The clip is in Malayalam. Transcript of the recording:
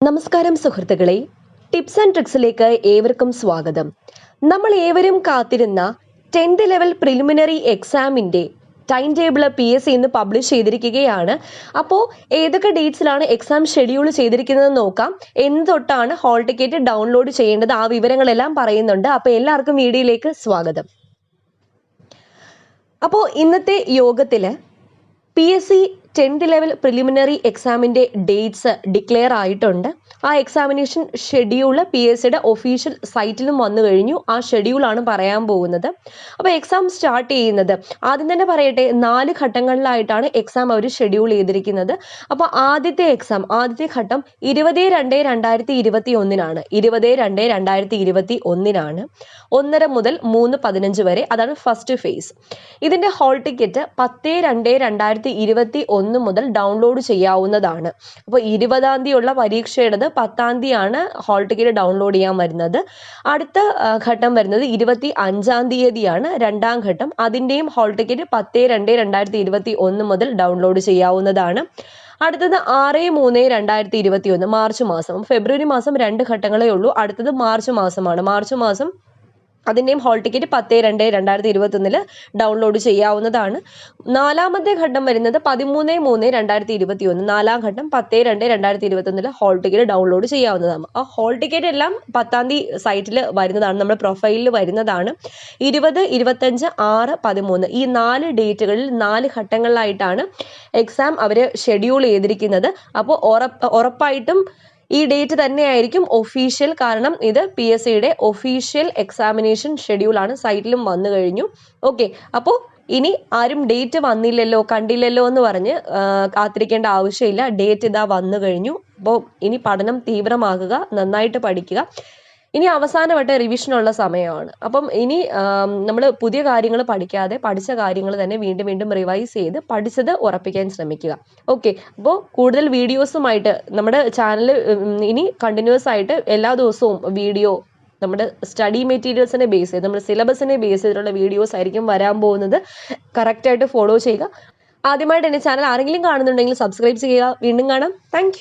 നമസ്കാരം സുഹൃത്തുക്കളെ, ടിപ്സ് ആൻഡ് ട്രിക്സിലേക്ക് ഏവർക്കും സ്വാഗതം. നമ്മൾ ഏവരും കാത്തിരുന്ന 10th ലെവൽ പ്രിലിമിനറി എക്സാമിൻ്റെ ടൈം ടേബിൾ PSC ഇന്ന് പബ്ലിഷ് ചെയ്തിരിക്കുകയാണ്. അപ്പോൾ ഏതൊക്കെ ഡേറ്റ്സിലാണ് എക്സാം ഷെഡ്യൂൾ ചെയ്തിരിക്കുന്നത് നോക്കാം. എന്തൊട്ടാണ് ഹോൾ ടിക്കറ്റ് ഡൗൺലോഡ് ചെയ്യേണ്ടത്, ആ വിവരങ്ങളെല്ലാം പറയുന്നുണ്ട്. അപ്പോൾ എല്ലാവർക്കും വീഡിയോയിലേക്ക് സ്വാഗതം. അപ്പോൾ ഇന്നത്തെ യോഗത്തിൽ PSC 10th ലെവൽ പ്രിലിമിനറി എക്സാമിൻ്റെ ഡേറ്റ്സ് ഡിക്ലെയർ ആയിട്ടുണ്ട്. ആ എക്സാമിനേഷൻ ഷെഡ്യൂൾ PSCയുടെ ഒഫീഷ്യൽ സൈറ്റിലും വന്നു കഴിഞ്ഞു. ആ ഷെഡ്യൂളാണ് പറയാൻ പോകുന്നത്. അപ്പോൾ എക്സാം സ്റ്റാർട്ട് ചെയ്യുന്നത് ആദ്യം തന്നെ പറയട്ടെ, 4 ഘട്ടങ്ങളിലായിട്ടാണ് എക്സാം അവർ ഷെഡ്യൂൾ ചെയ്തിരിക്കുന്നത്. അപ്പോൾ ആദ്യത്തെ ഘട്ടം 20/2/2021 20/2/2021 1:30 മുതൽ 3:15 വരെ. അതാണ് ഫസ്റ്റ് ഫേസ്. ഇതിൻ്റെ ഹോൾ ടിക്കറ്റ് 10/2/2021 മുതൽ ഡൗൺലോഡ് ചെയ്യാവുന്നതാണ്. അപ്പോൾ 20-ാം തീയതി ഉള്ള പരീക്ഷയുടേത് 10-ാം തീയതിയാണ് ഹോൾ ടിക്കറ്റ് ഡൗൺലോഡ് ചെയ്യാൻ വരുന്നത്. അടുത്ത ഘട്ടം വരുന്നത് 25-ാം തീയതിയാണ്, 2ാം ഘട്ടം. അതിൻ്റെയും ഹോൾ ടിക്കറ്റ് 10/2/2021 മുതൽ ഡൗൺലോഡ് ചെയ്യാവുന്നതാണ്. അടുത്തത് 6/3/2021 മാർച്ച് മാസം. ഫെബ്രുവരി മാസം 2 ഘട്ടങ്ങളേ ഉള്ളൂ. അടുത്തത് മാർച്ച് മാസമാണ്. മാർച്ച് മാസം അതിൻ്റെയും ഹോൾ ടിക്കറ്റ് 10/2/2021 ഡൗൺലോഡ് ചെയ്യാവുന്നതാണ്. 4ാമത്തെ ഘട്ടം വരുന്നത് 13/3/2021 4ാം ഘട്ടം 10/2/2021 ഹോൾ ടിക്കറ്റ് ഡൗൺലോഡ് ചെയ്യാവുന്നതാണ്. ആ ഹോൾ ടിക്കറ്റ് എല്ലാം 10-ാം തീയതി സൈറ്റിൽ വരുന്നതാണ്, നമ്മുടെ പ്രൊഫൈലിൽ വരുന്നതാണ്. 20, 25, 6, 13 ഈ 4 ഡേറ്റുകളിൽ 4 ഘട്ടങ്ങളിലായിട്ടാണ് എക്സാം അവർ ഷെഡ്യൂൾ ചെയ്തിരിക്കുന്നത്. അപ്പോൾ ഉറപ്പായിട്ടും ഈ ഡേറ്റ് തന്നെയായിരിക്കും ഒഫീഷ്യൽ. കാരണം ഇത് PSCയുടെ ഒഫീഷ്യൽ എക്സാമിനേഷൻ ഷെഡ്യൂളാണ്, സൈറ്റിലും വന്നു കഴിഞ്ഞു. ഓക്കെ, അപ്പോൾ ഇനി ആരും ഡേറ്റ് വന്നില്ലല്ലോ, കണ്ടില്ലല്ലോ എന്ന് പറഞ്ഞ് കാത്തിരിക്കേണ്ട ആവശ്യമില്ല. ഡേറ്റ് ഇതാ വന്നു കഴിഞ്ഞു. അപ്പോൾ ഇനി പഠനം തീവ്രമാക്കുക, നന്നായിട്ട് പഠിക്കുക. ഇനി അവസാനമായിട്ട് റിവിഷനുള്ള സമയമാണ്. അപ്പം ഇനി നമ്മൾ പുതിയ കാര്യങ്ങൾ പഠിക്കാതെ പഠിച്ച കാര്യങ്ങൾ തന്നെ വീണ്ടും വീണ്ടും റിവൈസ് ചെയ്ത് പഠിച്ചത് ഉറപ്പിക്കാൻ ശ്രമിക്കുക. ഓക്കെ, അപ്പോൾ കൂടുതൽ വീഡിയോസുമായിട്ട് നമ്മുടെ ചാനൽ ഇനി കണ്ടിന്യൂസ് ആയിട്ട് എല്ലാ ദിവസവും വീഡിയോ, നമ്മുടെ സ്റ്റഡി മെറ്റീരിയൽസിനെ ബേസ് ചെയ്ത്, നമ്മുടെ സിലബസിനെ ബേസ് ചെയ്തിട്ടുള്ള വീഡിയോസ് ആയിരിക്കും വരാൻ പോകുന്നത്. കറക്റ്റായിട്ട് ഫോളോ ചെയ്യുക. ആദ്യമായിട്ട് എൻ്റെ ചാനൽ ആരെങ്കിലും കാണുന്നുണ്ടെങ്കിൽ സബ്സ്ക്രൈബ് ചെയ്യുക. വീണ്ടും കാണാം. താങ്ക്